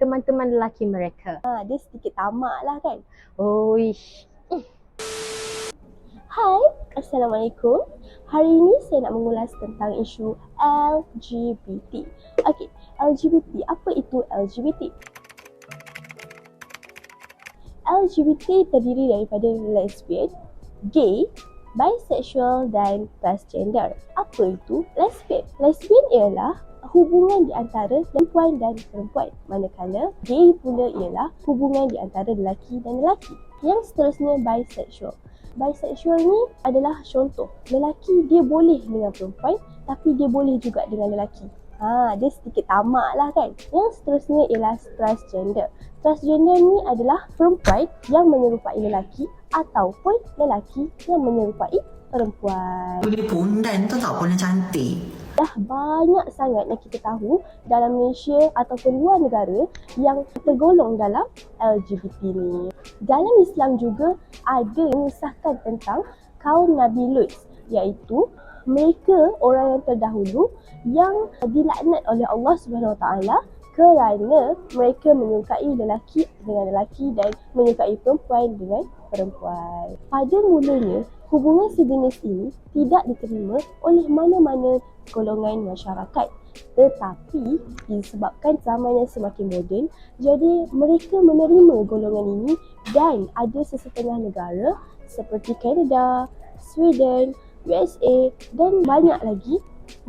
teman-teman lelaki mereka. Dia sedikit tamak lah kan. Oish. Hai, Assalamualaikum. Hari ini saya nak mengulas tentang isu LGBT. Okey, LGBT, apa itu LGBT? LGBT terdiri daripada lesbian, gay, bisexual dan transgender. Apa itu lesbian? Lesbian ialah hubungan di antara perempuan dan perempuan, manakala gay pula ialah hubungan di antara lelaki dan lelaki. Yang seterusnya bisexual. Bisexual ni adalah contoh, lelaki dia boleh dengan perempuan tapi dia boleh juga dengan lelaki. Dia sedikit tamak lah kan. Yang seterusnya ialah transgender. Transgender ni adalah perempuan yang menyerupai lelaki ataupun lelaki yang menyerupai perempuan. Punya pondan tu tak pun cantik. Dah banyak sangat yang kita tahu dalam Malaysia ataupun luar negara yang tergolong dalam LGBT ni. Dalam Islam juga ada mengisahkan tentang kaum Nabi Lut, iaitu mereka orang yang terdahulu yang dilaknat oleh Allah SWT kerana mereka menyukai lelaki dengan lelaki dan menyukai perempuan dengan perempuan. Pada mulanya, hubungan sejenis ini tidak diterima oleh mana-mana golongan masyarakat. Tetapi disebabkan zaman yang semakin moden, jadi mereka menerima golongan ini dan ada sesetengah negara seperti Kanada, Sweden, USA dan banyak lagi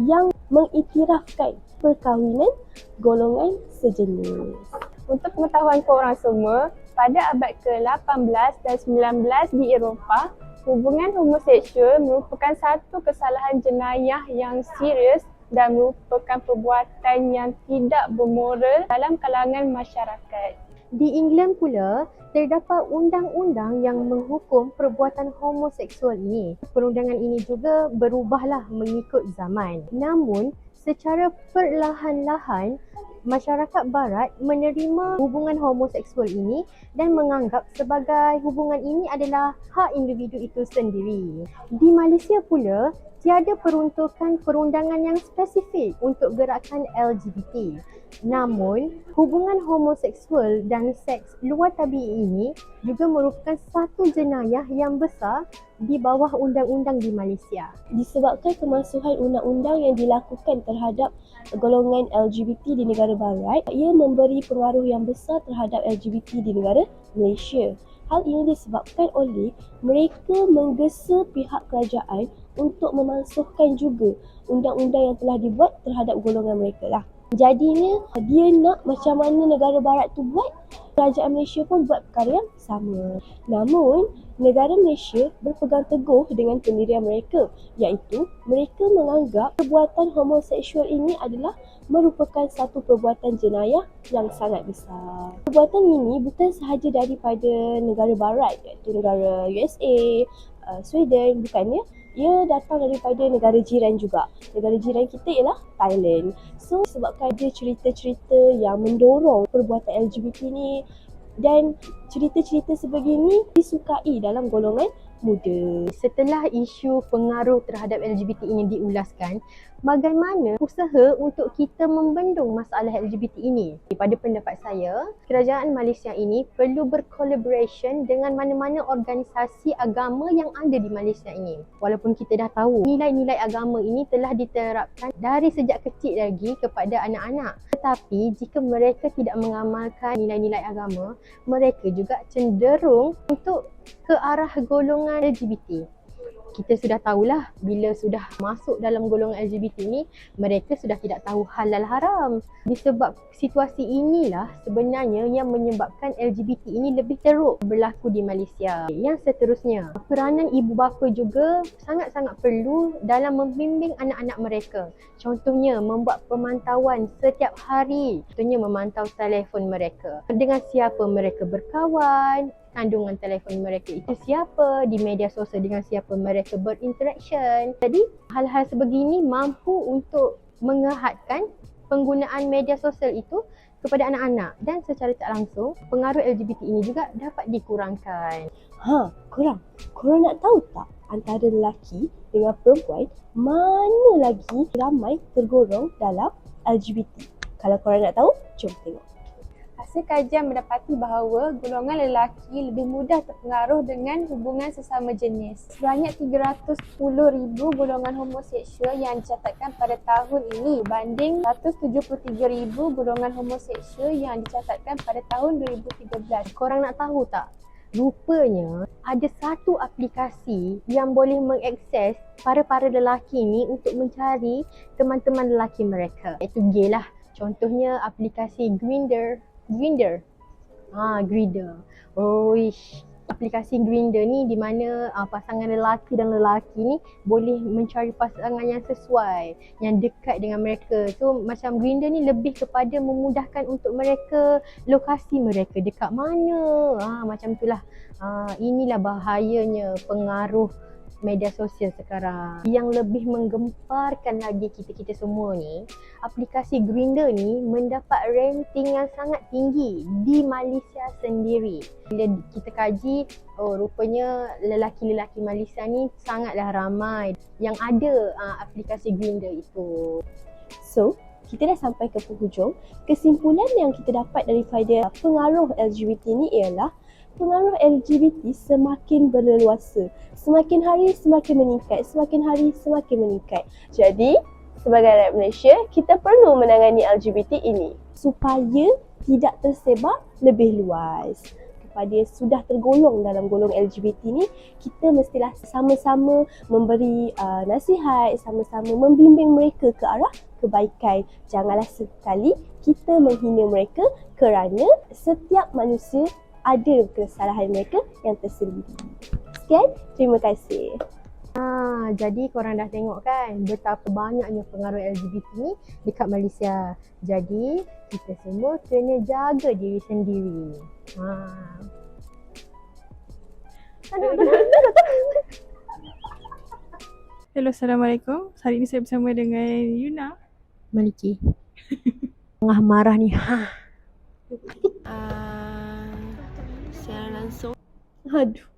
yang mengiktirafkan perkahwinan golongan sejenis. Untuk pengetahuan korang semua, pada abad ke-18 dan 19 di Eropah, hubungan homoseksual merupakan satu kesalahan jenayah yang serius dan merupakan perbuatan yang tidak bermoral dalam kalangan masyarakat. Di England pula, terdapat undang-undang yang menghukum perbuatan homoseksual ini. Perundangan ini juga berubahlah mengikut zaman. Namun, secara perlahan-lahan, masyarakat barat menerima hubungan homoseksual ini dan menganggap sebagai hubungan ini adalah hak individu itu sendiri. Di Malaysia pula, tiada peruntukan perundangan yang spesifik untuk gerakan LGBT. Namun, hubungan homoseksual dan seks luar tabi'i ini juga merupakan satu jenayah yang besar di bawah undang-undang di Malaysia. Disebabkan kemasuhan undang-undang yang dilakukan terhadap golongan LGBT di negara barat, ia memberi pengaruh yang besar terhadap LGBT di negara Malaysia. Hal ini disebabkan oleh mereka menggesa pihak kerajaan untuk memansuhkan juga undang-undang yang telah dibuat terhadap golongan mereka lah. Jadinya dia nak macam mana negara barat tu buat, kerajaan Malaysia pun buat perkara yang sama. Namun, negara Malaysia berpegang teguh dengan pendirian mereka, iaitu mereka menganggap perbuatan homoseksual ini adalah merupakan satu perbuatan jenayah yang sangat besar. Perbuatan ini bukan sahaja daripada negara barat, iaitu negara USA, Sweden, bukannya. Ia datang daripada negara jiran juga. Negara jiran kita ialah Thailand. So, sebabkan ada cerita-cerita yang mendorong perbuatan LGBT ni dan cerita-cerita sebegini disukai dalam golongan muda. Setelah isu pengaruh terhadap LGBT ini diulaskan, bagaimana usaha untuk kita membendung masalah LGBT ini? Pada pendapat saya, kerajaan Malaysia ini perlu berkolaborasi dengan mana-mana organisasi agama yang ada di Malaysia ini. Walaupun kita dah tahu nilai-nilai agama ini telah diterapkan dari sejak kecil lagi kepada anak-anak. Tetapi jika mereka tidak mengamalkan nilai-nilai agama, mereka juga cenderung untuk ke arah golongan LGBT. Kita sudah tahulah bila sudah masuk dalam golongan LGBT ni, mereka sudah tidak tahu halal haram. Disebab situasi inilah sebenarnya yang menyebabkan LGBT ini lebih teruk berlaku di Malaysia. Yang seterusnya, peranan ibu bapa juga sangat-sangat perlu dalam membimbing anak-anak mereka. Contohnya, membuat pemantauan setiap hari. Contohnya, memantau telefon mereka. Dengan siapa mereka berkawan, kandungan telefon mereka itu siapa, di media sosial dengan siapa mereka berinteraction. Jadi hal-hal sebegini mampu untuk mengehatkan penggunaan media sosial itu kepada anak-anak dan secara tak langsung pengaruh LGBT ini juga dapat dikurangkan. Korang nak tahu tak antara lelaki dengan perempuan mana lagi ramai tergolong dalam LGBT? Kalau korang nak tahu, jom tengok. Hasil kajian mendapati bahawa golongan lelaki lebih mudah terpengaruh dengan hubungan sesama jenis. Sebanyak 310,000 golongan homoseksual yang dicatatkan pada tahun ini banding 173,000 golongan homoseksual yang dicatatkan pada tahun 2013. Korang nak tahu tak? Rupanya ada satu aplikasi yang boleh mengakses para lelaki ni untuk mencari teman-teman lelaki mereka. Itu gay lah. Contohnya aplikasi Grindr. Grindr. Aplikasi Grindr ni di mana pasangan lelaki dan lelaki ni boleh mencari pasangan yang sesuai, yang dekat dengan mereka. So macam Grindr ni lebih kepada memudahkan untuk mereka lokasi mereka dekat mana. Macam itulah. Inilah bahayanya pengaruh media sosial sekarang. Yang lebih menggemparkan lagi kita semua ni, aplikasi Grindr ni mendapat ranking yang sangat tinggi di Malaysia sendiri. Bila kita kaji, rupanya lelaki-lelaki Malaysia ni sangatlah ramai yang ada aplikasi Grindr itu. So, kita dah sampai ke penghujung. Kesimpulan yang kita dapat daripada pengaruh LGBT ni ialah pengaruh LGBT semakin berleluasa. Semakin hari semakin meningkat, semakin hari semakin meningkat. Jadi, sebagai rakyat Malaysia, kita perlu menangani LGBT ini supaya tidak tersebar lebih luas. Kepada sudah tergolong dalam golongan LGBT ni, kita mestilah sama-sama memberi nasihat, sama-sama membimbing mereka ke arah kebaikan. Janganlah sekali kita menghina mereka kerana setiap manusia ada kesalahan mereka yang tersendiri. Sekian, terima kasih. Jadi korang dah tengok kan betapa banyaknya pengaruh LGBT ni dekat Malaysia. Jadi kita semua kena jaga diri sendiri. Hello, Assalamualaikum. Hari ini saya bersama dengan Yuna. Maliki. Tengah marah ni. Secara langsung. Aduh.